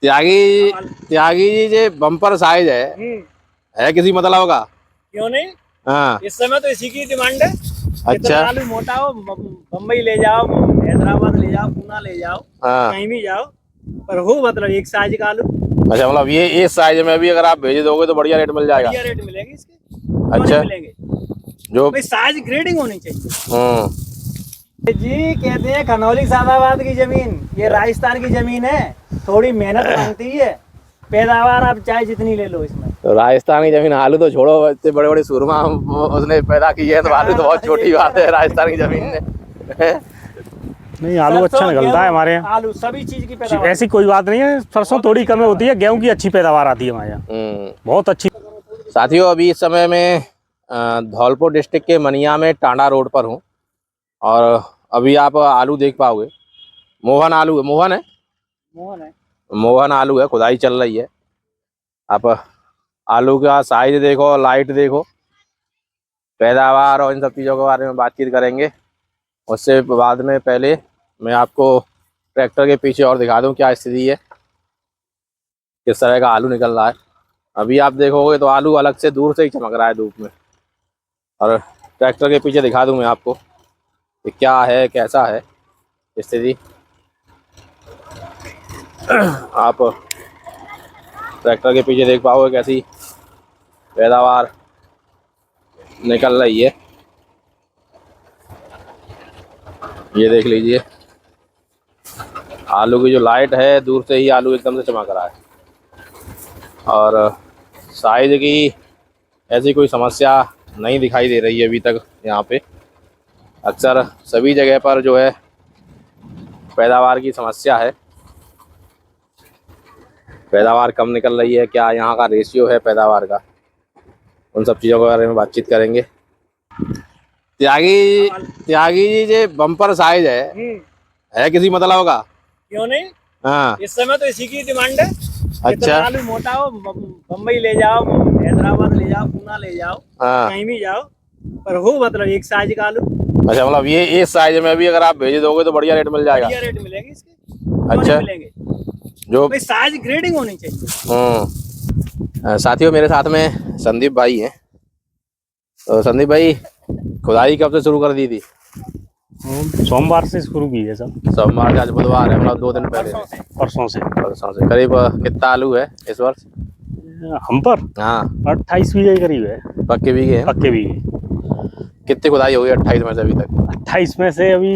त्यागी त्यागी जी जे bumper size है किसी मतलब का? क्यों नहीं। हाँ इस समय तो इसी की डिमांड है। अच्छा। आलू मोटा हो, बम्बई ले जाओ, हैदराबाद ले जाओ, पूना ले जाओ, हाँ कहीं भी जाओ, पर हो मतलब एक साइज का आलू। अच्छा, मतलब ये इस साइज में भी अगर आप भेज दोगे तो बढ़िया रेट मिल जाएगा। बढ़िया रेट मिलेंगे इसके, क्यों अच्छा। नहीं मिलेंगे। जो भाई साइज ग्रेडिंग होनी चाहिए। जी कहते हैं खनौली सादाबाद की जमीन, ये राजस्थान की जमीन है, थोड़ी मेहनत मांगती है। पैदावार आप चाहे जितनी ले लो इसमें। तो राजस्थान की जमीन, आलू तो छोड़ो, इतने बड़े बड़े सुरमा उसने पैदा की है, तो आलू तो बहुत छोटी बात है राजस्थान की जमीन ने। नहीं, आलू अच्छा निकलता है हमारे यहाँ। आलू सभी चीज की पैदावार ऐसी कोई बात नहीं है, सरसों थोड़ी कम होती है, गेहूं की अच्छी पैदावार आती है हमारे यहाँ, बहुत अच्छी। साथियों, अभी इस समय में धौलपुर डिस्ट्रिक्ट के मनिया में टांडा रोड पर हूँ, और अभी आप आलू देख पाओगे। मोहन आलू है, मोहन है, मोहन आलू है, खुदाई चल रही है। आप आलू का साइज देखो, लाइट देखो, पैदावार और इन सब चीज़ों के बारे में बातचीत करेंगे। उससे बाद में पहले मैं आपको ट्रैक्टर के पीछे और दिखा दूं क्या स्थिति है, किस तरह का आलू निकल रहा है। अभी आप देखोगे तो आलू अलग से दूर से ही चमक रहा है धूप में, और ट्रैक्टर के पीछे दिखा दूं मैं आपको कि क्या है, कैसा है स्थिति। आप ट्रैक्टर के पीछे देख पाओगे कैसी पैदावार निकल रही है, ये देख लीजिए। आलू की जो लाइट है, दूर से ही आलू एकदम से चमक रहा है, और साइज की ऐसी कोई समस्या नहीं दिखाई दे रही है अभी तक यहाँ पे। अक्सर सभी जगह पर जो है पैदावार की समस्या है, पैदावार कम निकल रही है, क्या यहाँ का रेशियो है पैदावार का, उन सब चीज़ों के बारे में बातचीत करेंगे। त्यागी जी जे बम्पर साइज है किसी मतलब का? क्यों नहीं। हाँ इस समय तो इसी की डिमांड है। अच्छा। आलू मोटा हो, बम्बई ले जाओ, हैदराबाद ले जाओ, पूना ले जाओ, कहीं भी जाओ, पर हो मतलब एक साइज का आलू। अच्छा, मतलब ये इस साइज में भी अगर आप भेज दोगे तो बढ़िया रेट मिल जाएगा। बढ़िया रेट मिलेंगे इसके, क्यों अच्छा। नहीं मिलेंगे। जो भाई साइज ग्रेडिंग होनी चाहिए। साथियों, मेरे साथ में संदीप भाई हैं। तो संदीप भाई, खुदाई कब से शुरू कर दी थी? सोमवार से शुरू की है सर। सोमवार से आज बुधवार है, मतलब 2 दिन पहले। परसों से। करीब कितना आलू है इस वर्ष हम पर? हाँ 28 बीघे के करीब है। पक्के बीघे हैं? पक्के बीघे। कितनी खुदाई हो गई 28 में से अभी तक? 28 में से अभी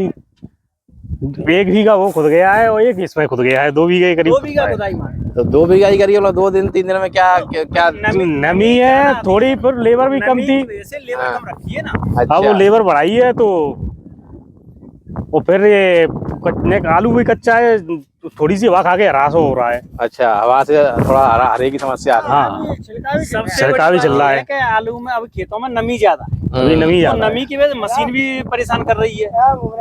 1 बीघा वो खुद गया है और 1 इसमें खुद गया है, 2 बीघे करीब। 2 बीघा खुदाई मार तो 2 बीघा ही करिए, मतलब 2 दिन 3 दिन में क्या नमी है थोड़ी, पर लेबर भी कम थी। लेबर कम रखी है ना। अच्छा। अब वो लेबर बढ़ाई है, तो वो फिर ये आलू भी कच्चा है, थोड़ी सी हवा खा के हरास हो रहा है। अच्छा, हवा से थोड़ा हरे की समस्या आ रही है। हाँ, छिड़का भी चल रहा है। आलू में अब खेतों में नमी ज्यादा है, अभी नमी तो ज्यादा है। नमी की वजह से मशीन भी परेशान कर रही है।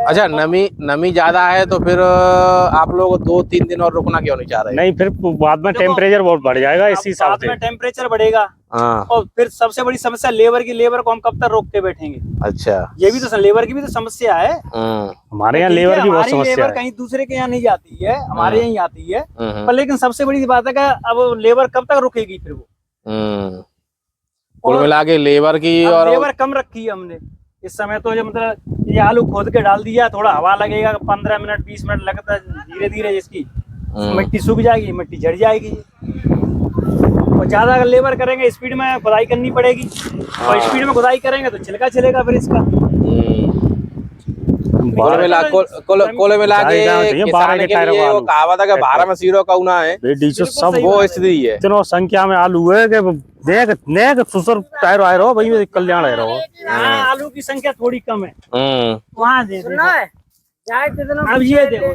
अच्छा, नमी ज्यादा है तो फिर आप लोग 2-3 दिन और रुकना क्यों नहीं चाह रहे? नहीं, फिर बाद में टेम्परेचर बहुत बढ़ जाएगा इसी हिसाब बाद से। में टेम्परेचर बढ़ेगा, हाँ। और फिर सबसे बड़ी समस्या लेबर की। लेबर को हम कब तक रोक के बैठेंगे? अच्छा, ये भी तो लेबर की भी तो समस्या है। हमारे यहाँ लेबर की बहुत समस्या है। कहीं दूसरे के यहाँ नहीं जाती है, हमारे यहाँ आती है। पर लेकिन सबसे बड़ी बात है कि अब लेबर कब तक रुकेगी फिर वो। कुल मिला के लेबर की और लेबर कम रखी है हमने इस समय। तो जो मतलब ये आलू खोद के डाल दिया, थोड़ा हवा लगेगा, 15 मिनट 20 मिनट लगता है, धीरे धीरे इसकी मिट्टी सूख जाएगी, मिट्टी झड़ जाएगी। और ज्यादा अगर लेबर करेंगे, स्पीड में खुदाई करनी पड़ेगी, और स्पीड में खुदाई करेंगे तो छिलका चलेगा फिर इसका। कुल मिला के किसान के लिए वो कहावत है कि 12 में सीरो कौना है, सब वो स्थिति है। इतनो संख्या में आलू है कि नेक सुसर टायर आए रहो भाई, कल्याण है रहो। आलू की संख्या थोड़ी कम है वहाँ से। अब ये देखो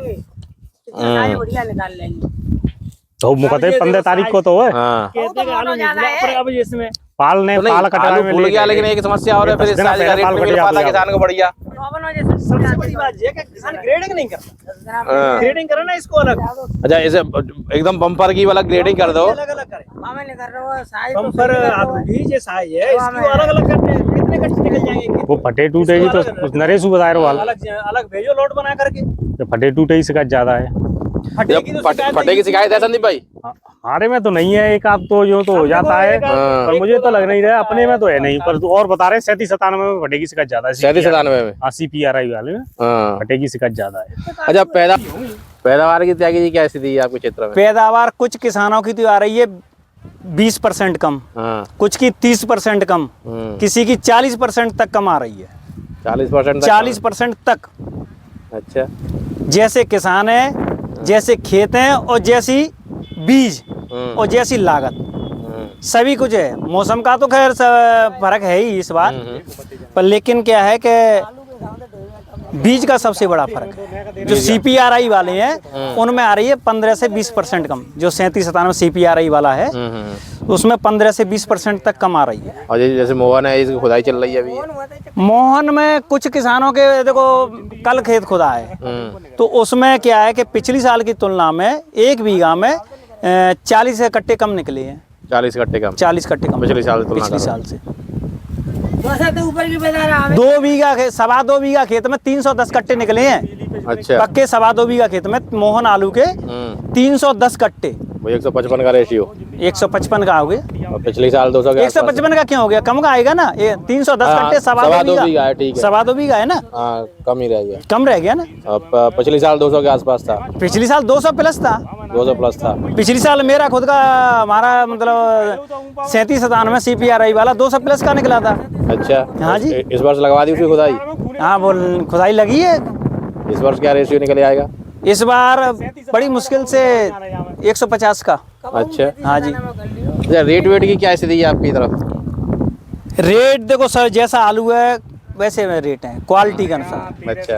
बढ़िया निकाल लेंगे। तो मुकदमे 15 तारीख को तो है। कहते हैं आलू निकला, अब इसमें पाल कटाने में भूल गया, लेकिन एक समस्या और है, फिर इस साल का रेट नहीं मिल पाता किसान को बढ़िया। सबसे बड़ी बात ये है कि किसान ग्रेडिंग नहीं करता। ग्रेडिंग करे ना इसको अलग। अच्छा, इसे एकदम बम्पर की वाला ग्रेडिंग कर दो। अलग अलग करे बम्पर आलू जो साइज है इसको अलग अलग करते हैं, कितने कट निकल जाएंगे। वो फटे टूटेगी तो नरेश बता रहे वाला अलग अलग भेजो लोड बना करके। फटे टूटे ही शिकायत ज्यादा है। फटेगी तो शिकायत फटे की शिकायत है संदीप भाई? हमारे में तो नहीं है, एक आध तो यूं तो हो जाता है, पर मुझे तो लग नहीं रहा अपने में तो है नहीं, पर और बता रहे 37-97 में फटे की शिकायत ज्यादा है। 37-97 में? हाँ, CPRI वाले में हाँ। फटे की शिकायत ज्यादा है। अच्छा, पैदावार की त्यागी जी क्या स्थिति है आपके क्षेत्र में? पैदावार कुछ किसानों की तो आ रही है 20% कम, हाँ। कुछ की 30% कम, किसी की 40% तक कम आ रही है। 40%? 40% तक। अच्छा। जैसे किसान है, जैसे खेत हैं, और जैसी बीज और जैसी लागत, सभी कुछ है। मौसम का तो खैर फर्क है ही इस बार, पर लेकिन क्या है कि बीज का सबसे बड़ा फर्क है। जो CPRI वाले हैं उनमें आ रही है 15 से 20% कम। जो 37-97 CPRI वाला है उसमें 15 से 20% तक कम आ रही है। और जैसे मोहन है, इसकी खुदाई चल रही है अभी। मोहन में कुछ किसानों के देखो कल खेत खुदा है, तो उसमें क्या है कि पिछली साल की तुलना में 1 बीघा में 40 कट्टे कम निकले हैं। 40 कट्टे कम? 40 कट्टे कम पिछले साल से तुलना पिछली करो। साल से। ऊपर की पैदावार आवे। 2 बीघा खेत, 2.25 बीघा खेत में 310 कट्टे निकले हैं। अच्छा। पक्के 2.25 बीघा खेत में मोहन आलू के 310 कट्टे। वो 155 का रेशियो? 155 का हो गया। और पिछले साल 200 का? 155 का क्यों हो गया? कम का आएगा ना। ये 310 हाँ, कट्टे 2.25 बीघा है, ठीक है। 2.25 बीघा है ना। हाँ, कम ही रह गया। कम रह गया ना। अब पिछले साल 200 के आसपास था। पिछली साल 200 प्लस था। 200 प्लस था। पिछली साल मेरा खुद का, हमारा मतलब 37-97 में CPRI वाला 200 प्लस का निकला था। अच्छा। हाँ जी। इस वर्ष लगवा दी उसकी खुदाई? हाँ, वो खुदाई लगी है। इस वर्ष क्या रेशियो निकल आएगा? इस बार बड़ी मुश्किल से 150 का। अच्छा। हाँ जी। अच्छा, रेट वेट की क्या स्थिति है आपकी तरफ? रेट देखो सर, जैसा आलू है वैसे में रेट है, क्वालिटी के अनुसार। अच्छा।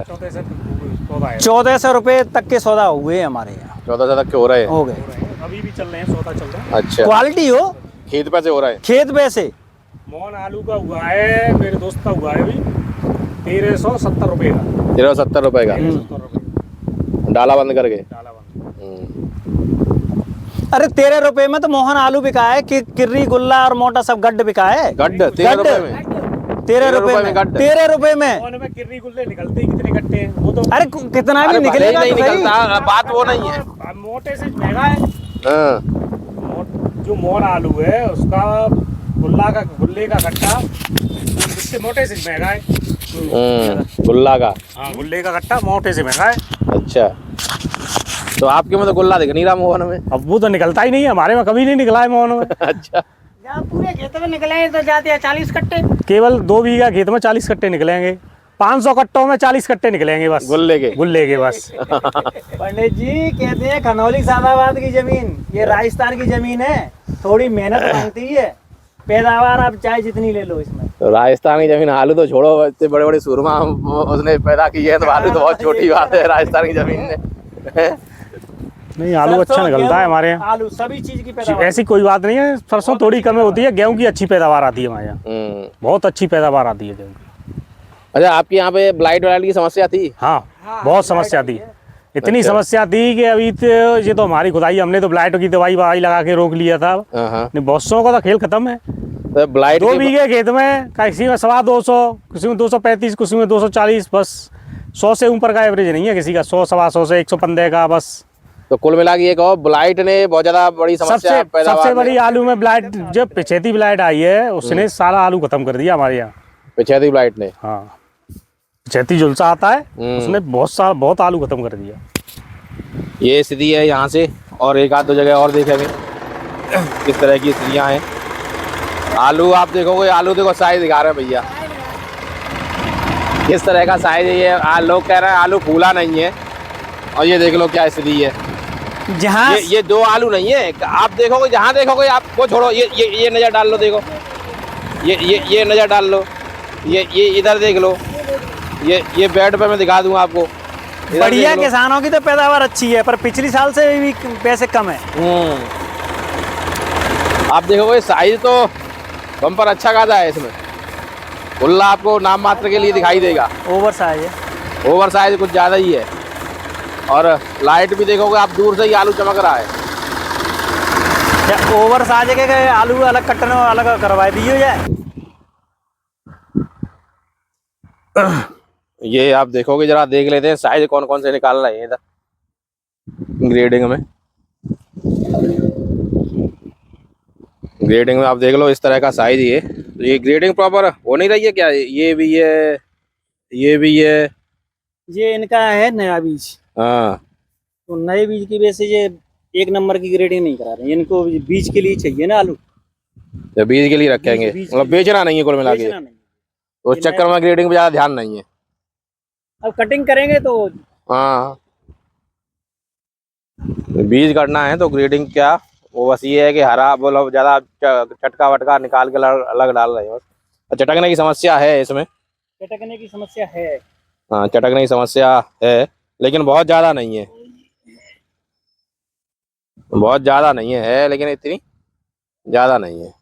1400 रुपये तक के सौदा हुए हमारे यहाँ। 1400 तक के हो रहे हैं? हो गए। अभी भी चल रहे हैं, सौदा चल रहा है। अच्छा। क्वालिटी हो, खेत पे से हो रहा है? खेत पे से। मोहन आलू का हुआ है, मेरे दोस्त का हुआ है अभी 1370 रुपये का। 1370 रुपए का? 1370 रुपये डाला बंद करके? डाला बंद। अरे 13 रुपए में तो मोहन आलू बिका है, किर्री गुल्ला और मोटा सब गड्ढ बिका है। गड्ढ 13 रुपए में? 13 रुपए में गड्ढ। 13 रुपए में। मोहन में किर्री गुल्ले निकलते ही कितने कट्टे हैं वो तो। अरे कितना भी निकलेगा नहीं तो सही। निकलता, बात वो नहीं है। मोटे से महंगा है। हाँ। जो मोहन आलू है उसका गुल्ले का कट्टा इससे मोटे से महंगा है। गुल्ला का? हाँ, गुल्ले का कट्टा मोटे से महंगा है। अच्छा, तो आपके में तो गुल्ला दिख नहीं रहा मोहन में? अब वो तो निकलता ही नहीं है, हमारे में कभी नहीं निकला है मोहन में। अच्छा। जहाँ पूरे खेत में निकले तो जाते हैं 40 कट्टे। केवल 2 बीघा खेत में 40 कट्टे निकलेंगे। 500 कट्टों में 40 कट्टे निकलेंगे बस, गुल्ले के बस। पंडित जी कहते हैं खनौली सादाबाद की जमीन, ये राजस्थान की जमीन है, थोड़ी मेहनत मांगती है। पैदावार आप चाहे जितनी ले लो इसमें। तो राजस्थान की जमीन, आलू तो छोड़ो, इतने बड़े बड़े सूरमा उसने पैदा की है, तो आलू तो बहुत छोटी बात है राजस्थान की जमीन ने। नहीं, आलू अच्छा निकलता है हमारे यहाँ। आलू सभी चीज की पैदावार। ऐसी कोई बात नहीं है, सरसों थोड़ी कम होती है, गेहूं की अच्छी पैदावार आती है हमारे यहाँ। बहुत अच्छी पैदावार आती है गेहूं की। अच्छा, आपके यहाँ पे ब्लाइट की समस्या थी? हाँ, बहुत समस्या थी। इतनी अच्छा। समस्या थी कि अभी तो ये तो हमारी खुदाई, हमने तो ब्लाइट की दवाई लगा के रोक लिया था। नहीं, बहुत सौ का तो खेल खत्म है। तो ब्लाइट 2 बीघे खेत में किसी में 250, किसी में 235, किसी में 240, बस 100 से ऊपर का एवरेज नहीं है किसी का। 100, 125 से 115 का बस। तो कुल मिला के ये कहो, ब्लाइट ने बहुत ज्यादा बड़ी समस्या सबसे बड़ी आलू में ब्लाइट, जब पिछेती ब्लाइट आई है उसने सारा आलू खत्म कर दिया हमारे यहाँ। पिछेती ब्लाइट ने? हाँ, पिछेती झुलसा आता है, उसने बहुत आलू खत्म कर दिया। ये स्थिति है यहाँ से, और एक आध दो जगह और देखेंगे किस तरह की स्थितियाँ हैं। आलू आप देखोगे, आलू देखो साइज दिखा रहे हैं भैया, किस तरह का साइज है ये। लोग कह रहे हैं आलू फूला नहीं है, और ये देख लो क्या स्थिति है। जहाँ ये 2 आलू नहीं है, आप देखोगे, जहाँ देखोगे आप वो छोड़ो, ये नज़र डाल लो, देखो ये नज़र डाल लो, ये इधर देख लो, ये बेड पे मैं दिखा दूंगा आपको। बढ़िया किसानों की तो पैदावार अच्छी है, पर पिछली साल से भी पैसे कम है। आप देखोगे साइज तो बम्पर अच्छा खासा है इसमें। गुल्ला आपको नाम मात्र के लिए दिखाई देगा, ओवर साइज है। ओवर साइज कुछ ज़्यादा ही है। और लाइट भी देखोगे आप, दूर से ही आलू चमक रहा है। क्या ओवर साइज के आलू अलग कटने और अलग करवा दिए जाए? ये आप देखोगे, जरा देख लेते हैं साइज कौन कौन से निकाल रहे हैं इधर। ग्रेडिंग में। ग्रेडिंग में आप देख लो इस तरह का साइज ये, तो ये ग्रेडिंग प्रॉपर हो नहीं रही है क्या? ये भी है, ये भी है। ये इनका है नया बीज, हाँ, तो नए बीज की वजह से ये एक नंबर की ग्रेडिंग नहीं करा रहे हैं। इनको बीज के लिए चाहिए ना आलू, तो बीज के लिए रखेंगे, बीज मतलब बेचना नहीं है कुल मिला के, बेचना नहीं। तो उस चक्कर में ग्रेडिंग पे ज्यादा ध्यान नहीं है। अब कटिंग करेंगे तो हाँ, बीज करना है तो ग्रेडिंग क्या, वो बस ये है कि हरा बोलो ज्यादा चटका वटका निकाल के अलग डाल रहे हैं बस। और चटकने की समस्या है इसमें। चटकने की समस्या है। हाँ, चटकने की समस्या है, लेकिन बहुत ज्यादा नहीं है, बहुत ज्यादा नहीं है, लेकिन इतनी ज्यादा नहीं है।